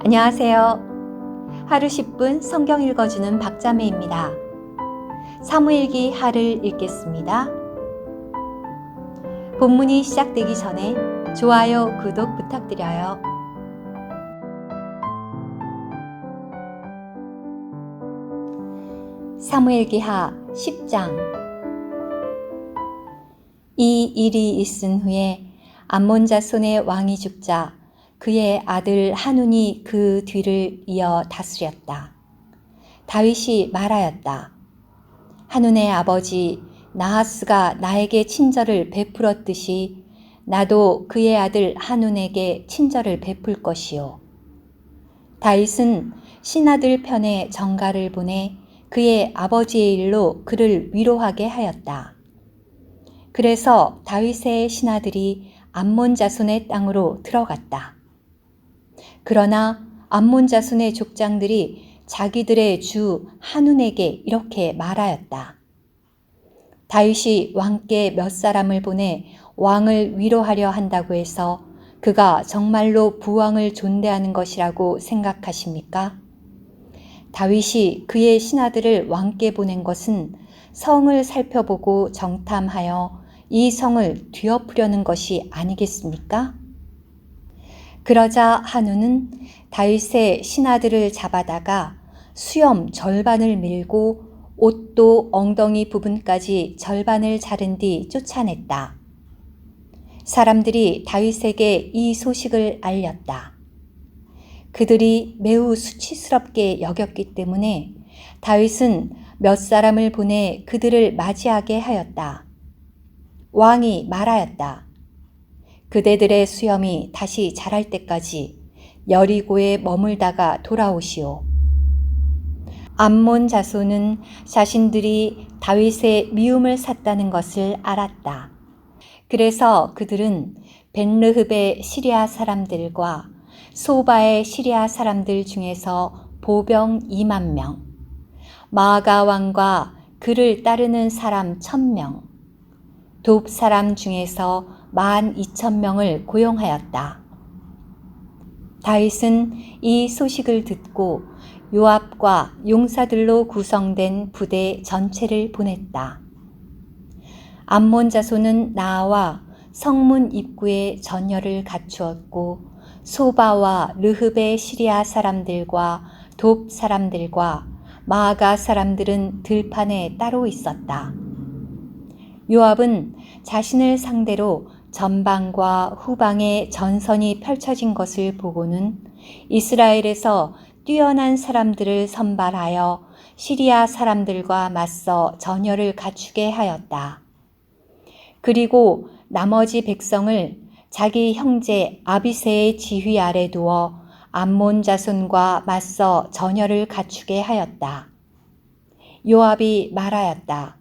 안녕하세요. 하루 10분 성경 읽어주는 박자매입니다. 사무엘기 하를 읽겠습니다. 본문이 시작되기 전에 좋아요, 구독 부탁드려요. 사무엘기하 10장. 이 일이 있은 후에 암몬 자손의 왕이 죽자 그의 아들 한운이 그 뒤를 이어 다스렸다. 다윗이 말하였다. 한운의 아버지 나하스가 나에게 친절을 베풀었듯이 나도 그의 아들 한운에게 친절을 베풀 것이요. 다윗은 신하들 편에 전가를 보내 그의 아버지의 일로 그를 위로하게 하였다. 그래서 다윗의 신하들이 암몬 자손의 땅으로 들어갔다. 그러나 암몬 자손의 족장들이 자기들의 주 한운에게 이렇게 말하였다. 다윗이 왕께 몇 사람을 보내 왕을 위로하려 한다고 해서 그가 정말로 부왕을 존대하는 것이라고 생각하십니까? 다윗이 그의 신하들을 왕께 보낸 것은 성을 살펴보고 정탐하여 이 성을 뒤엎으려는 것이 아니겠습니까? 그러자 한운은 다윗의 신하들을 잡아다가 수염 절반을 밀고 옷도 엉덩이 부분까지 절반을 자른 뒤 쫓아냈다. 사람들이 다윗에게 이 소식을 알렸다. 그들이 매우 수치스럽게 여겼기 때문에 다윗은 몇 사람을 보내 그들을 맞이하게 하였다. 왕이 말하였다. 그대들의 수염이 다시 자랄 때까지 여리고에 머물다가 돌아오시오. 암몬 자손은 자신들이 다윗의 미움을 샀다는 것을 알았다. 그래서 그들은 벳르흡의 시리아 사람들과 소바의 시리아 사람들 중에서 보병 2만 명, 마아가 왕과 그를 따르는 사람 1,000명, 돕 사람 중에서 12,000명을 고용하였다. 다윗은 이 소식을 듣고 요압과 용사들로 구성된 부대 전체를 보냈다. 암몬 자손은 나와 성문 입구에 전열을 갖추었고 소바와 르흡의 시리아 사람들과 돕 사람들과 마아가 사람들은 들판에 따로 있었다. 요압은 자신을 상대로 전방과 후방에 전선이 펼쳐진 것을 보고는 이스라엘에서 뛰어난 사람들을 선발하여 시리아 사람들과 맞서 전열을 갖추게 하였다. 그리고 나머지 백성을 자기 형제 아비새의 지휘 아래 두어 암몬 자손과 맞서 전열을 갖추게 하였다. 요압이 말하였다.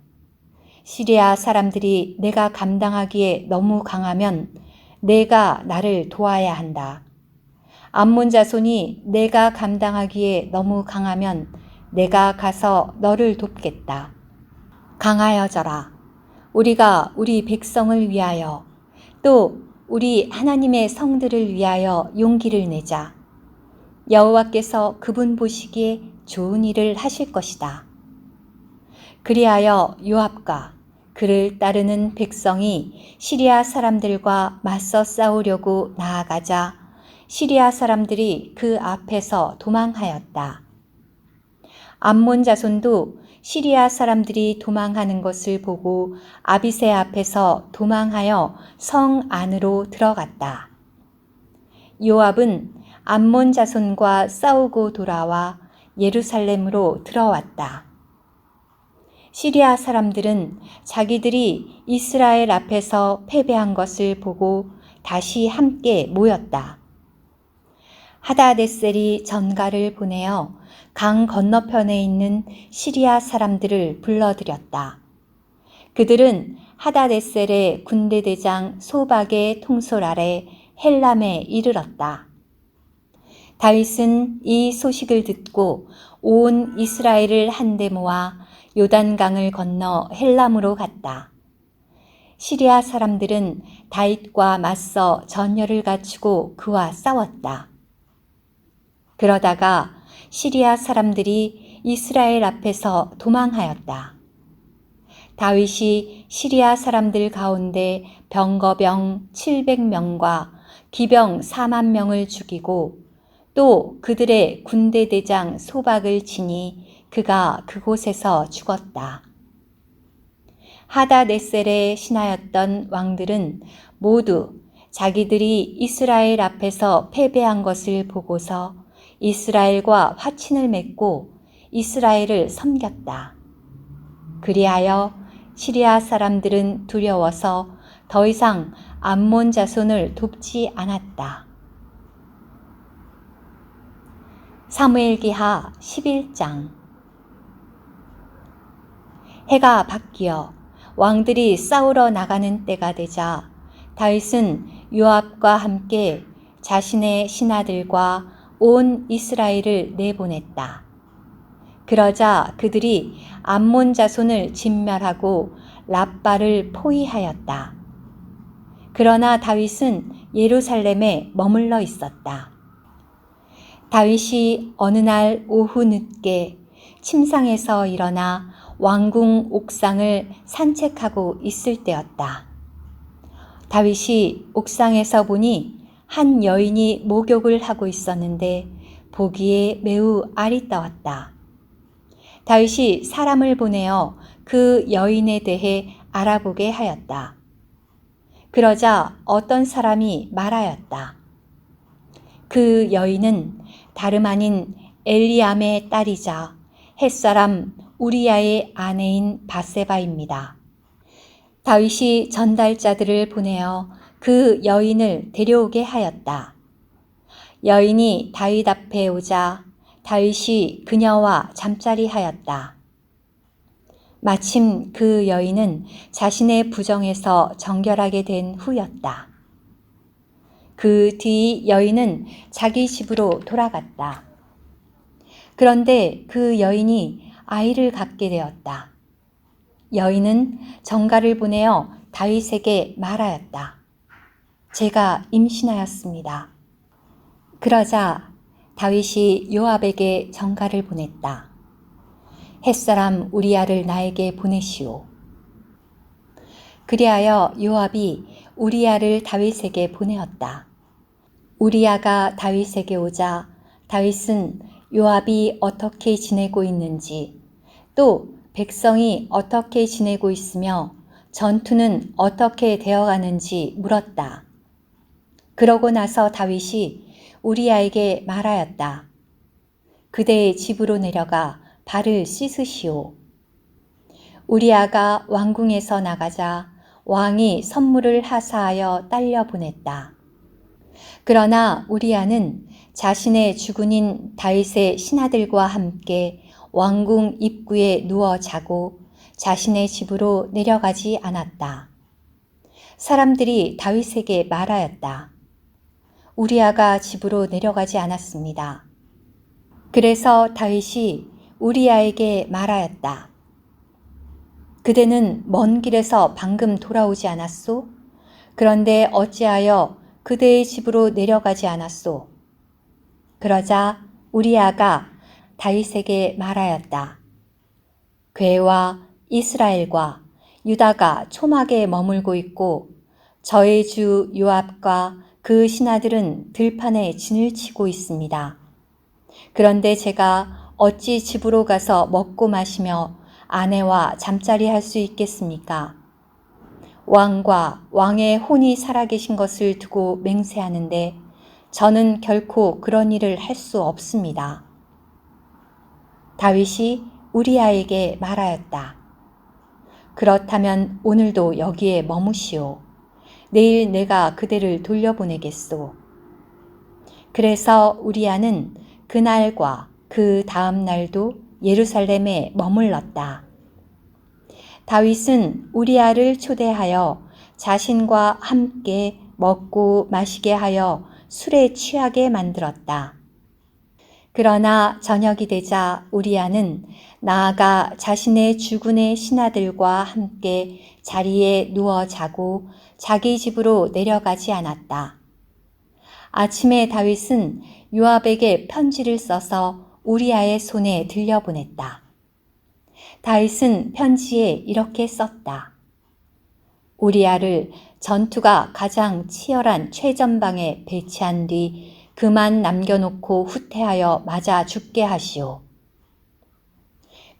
시리아 사람들이 내가 감당하기에 너무 강하면 내가 나를 도와야 한다. 암몬 자손이 내가 감당하기에 너무 강하면 내가 가서 너를 돕겠다. 강하여져라. 우리가 우리 백성을 위하여 또 우리 하나님의 성들을 위하여 용기를 내자. 여호와께서 그분 보시기에 좋은 일을 하실 것이다. 그리하여 요압과 그를 따르는 백성이 시리아 사람들과 맞서 싸우려고 나아가자 시리아 사람들이 그 앞에서 도망하였다. 암몬 자손도 시리아 사람들이 도망하는 것을 보고 아비새 앞에서 도망하여 성 안으로 들어갔다. 요압은 암몬 자손과 싸우고 돌아와 예루살렘으로 들어왔다. 시리아 사람들은 자기들이 이스라엘 앞에서 패배한 것을 보고 다시 함께 모였다. 하다데셀이 전가를 보내어 강 건너편에 있는 시리아 사람들을 불러들였다. 그들은 하다데셀의 군대대장 소박의 통솔 아래 헬람에 이르렀다. 다윗은 이 소식을 듣고 온 이스라엘을 한데 모아 요단강을 건너 헬람으로 갔다. 시리아 사람들은 다윗과 맞서 전열을 갖추고 그와 싸웠다. 그러다가 시리아 사람들이 이스라엘 앞에서 도망하였다. 다윗이 시리아 사람들 가운데 병거병 700명과 기병 4만 명을 죽이고 또 그들의 군대 대장 소박을 치니 그가 그곳에서 죽었다. 하다네셀에 신하였던 왕들은 모두 자기들이 이스라엘 앞에서 패배한 것을 보고서 이스라엘과 화친을 맺고 이스라엘을 섬겼다. 그리하여 시리아 사람들은 두려워서 더 이상 암몬 자손을 돕지 않았다. 사무엘기하 11장. 해가 바뀌어 왕들이 싸우러 나가는 때가 되자 다윗은 요압과 함께 자신의 신하들과 온 이스라엘을 내보냈다. 그러자 그들이 암몬 자손을 진멸하고 랍바를 포위하였다. 그러나 다윗은 예루살렘에 머물러 있었다. 다윗이 어느 날 오후 늦게 침상에서 일어나 왕궁 옥상을 산책하고 있을 때였다. 다윗이 옥상에서 보니 한 여인이 목욕을 하고 있었는데 보기에 매우 아리따웠다. 다윗이 사람을 보내어 그 여인에 대해 알아보게 하였다. 그러자 어떤 사람이 말하였다. 그 여인은 다름 아닌 엘리암의 딸이자 햇사람 우리야의 아내인 바세바입니다. 다윗이 전달자들을 보내어 그 여인을 데려오게 하였다. 여인이 다윗 앞에 오자 다윗이 그녀와 잠자리하였다. 마침 그 여인은 자신의 부정에서 정결하게 된 후였다. 그 뒤 여인은 자기 집으로 돌아갔다. 그런데 그 여인이 아이를 갖게 되었다. 여인은 정가를 보내어 다윗에게 말하였다. 제가 임신하였습니다. 그러자 다윗이 요압에게 정가를 보냈다. 햇사람 우리야를 나에게 보내시오. 그리하여 요압이 우리야를 다윗에게 보내었다. 우리야가 다윗에게 오자 다윗은 요압이 어떻게 지내고 있는지 또 백성이 어떻게 지내고 있으며 전투는 어떻게 되어가는지 물었다. 그러고 나서 다윗이 우리야에게 말하였다. 그대의 집으로 내려가 발을 씻으시오. 우리야가 왕궁에서 나가자 왕이 선물을 하사하여 딸려 보냈다. 그러나 우리야는 자신의 주군인 다윗의 신하들과 함께 왕궁 입구에 누워 자고 자신의 집으로 내려가지 않았다. 사람들이 다윗에게 말하였다. 우리야가 집으로 내려가지 않았습니다. 그래서 다윗이 우리야에게 말하였다. 그대는 먼 길에서 방금 돌아오지 않았소? 그런데 어찌하여 그대의 집으로 내려가지 않았소? 그러자 우리야가 다윗에게 말하였다. 괴와 이스라엘과 유다가 초막에 머물고 있고 저의 주 요압과 그 신하들은 들판에 진을 치고 있습니다. 그런데 제가 어찌 집으로 가서 먹고 마시며 아내와 잠자리 할 수 있겠습니까? 왕과 왕의 혼이 살아계신 것을 두고 맹세하는데 저는 결코 그런 일을 할 수 없습니다. 다윗이 우리야에게 말하였다. 그렇다면 오늘도 여기에 머무시오. 내일 내가 그대를 돌려보내겠소. 그래서 우리야는 그날과 그 다음 날도 예루살렘에 머물렀다. 다윗은 우리야를 초대하여 자신과 함께 먹고 마시게 하여 술에 취하게 만들었다. 그러나 저녁이 되자 우리야는 나아가 자신의 주군의 신하들과 함께 자리에 누워 자고 자기 집으로 내려가지 않았다. 아침에 다윗은 요압에게 편지를 써서 우리아의 손에 들려보냈다. 다윗은 편지에 이렇게 썼다. 우리아를 전투가 가장 치열한 최전방에 배치한 뒤 그만 남겨놓고 후퇴하여 맞아 죽게 하시오.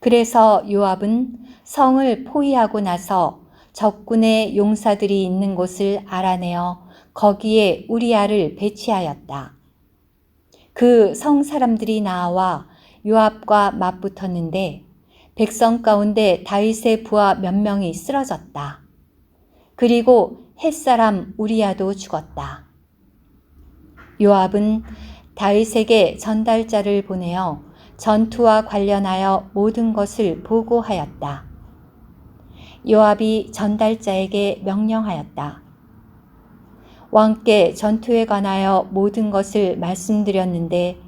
그래서 요압은 성을 포위하고 나서 적군의 용사들이 있는 곳을 알아내어 거기에 우리아를 배치하였다. 그 성 사람들이 나와 요압과 맞붙었는데 백성 가운데 다윗의 부하 몇 명이 쓰러졌다. 그리고 햇사람 우리아도 죽었다. 요압은 다윗에게 전달자를 보내어 전투와 관련하여 모든 것을 보고하였다. 요압이 전달자에게 명령하였다. 왕께 전투에 관하여 모든 것을 말씀드렸는데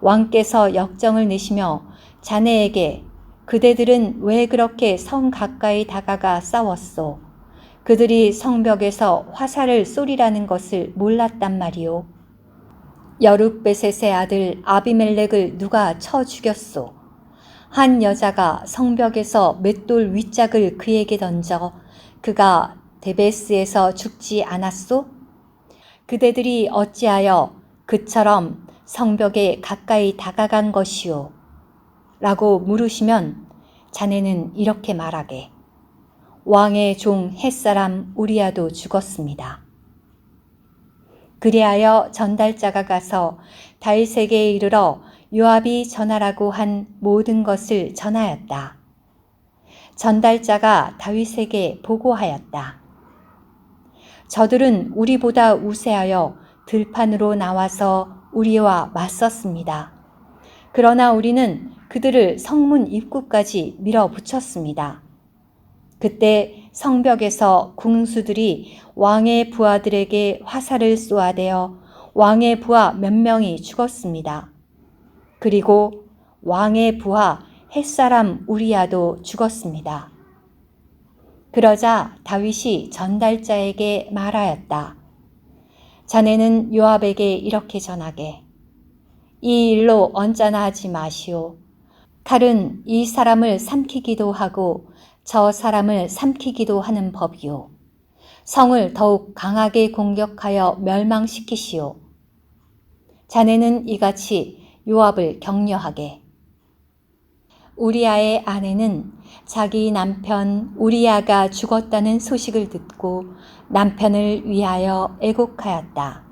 왕께서 역정을 내시며 자네에게 그대들은 왜 그렇게 성 가까이 다가가 싸웠소? 그들이 성벽에서 화살을 쏘리라는 것을 몰랐단 말이오. 여룻베셋의 아들 아비멜렉을 누가 쳐 죽였소? 한 여자가 성벽에서 맷돌 윗짝을 그에게 던져 그가 데베스에서 죽지 않았소? 그대들이 어찌하여 그처럼 성벽에 가까이 다가간 것이오? 라고 물으시면 자네는 이렇게 말하게. 왕의 종 햇사람 우리아도 죽었습니다. 그리하여 전달자가 가서 다윗에게 이르러 요압이 전하라고 한 모든 것을 전하였다. 전달자가 다윗에게 보고하였다. 저들은 우리보다 우세하여 들판으로 나와서 우리와 맞섰습니다. 그러나 우리는 그들을 성문 입구까지 밀어붙였습니다. 그때 성벽에서 궁수들이 왕의 부하들에게 화살을 쏘아대어 왕의 부하 몇 명이 죽었습니다. 그리고 왕의 부하 햇사람 우리아도 죽었습니다. 그러자 다윗이 전달자에게 말하였다. 자네는 요압에게 이렇게 전하게. 이 일로 언짢아 하지 마시오. 칼은 이 사람을 삼키기도 하고 저 사람을 삼키기도 하는 법이오. 성을 더욱 강하게 공격하여 멸망시키시오. 자네는 이같이 요압을 격려하게. 우리아의 아내는 자기 남편 우리아가 죽었다는 소식을 듣고 남편을 위하여 애곡하였다.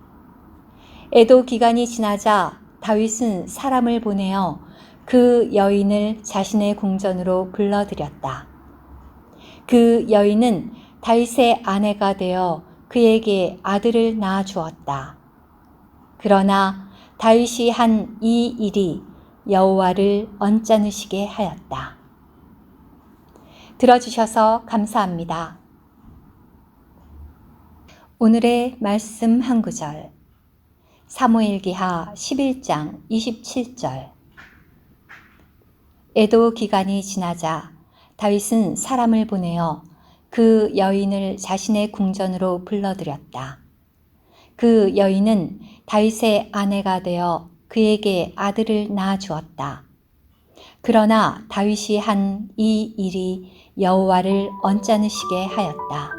애도 기간이 지나자 다윗은 사람을 보내어 그 여인을 자신의 궁전으로 불러들였다. 그 여인은 다윗의 아내가 되어 그에게 아들을 낳아 주었다. 그러나 다윗이 한 이 일이 여호와를 언짢으시게 하였다. 들어주셔서 감사합니다. 오늘의 말씀 한 구절. 사무엘기하 11장 27절. 애도 기간이 지나자 다윗은 사람을 보내어 그 여인을 자신의 궁전으로 불러들였다. 그 여인은 다윗의 아내가 되어 그에게 아들을 낳아 주었다. 그러나 다윗이 한 이 일이 여호와를 언짢으시게 하였다.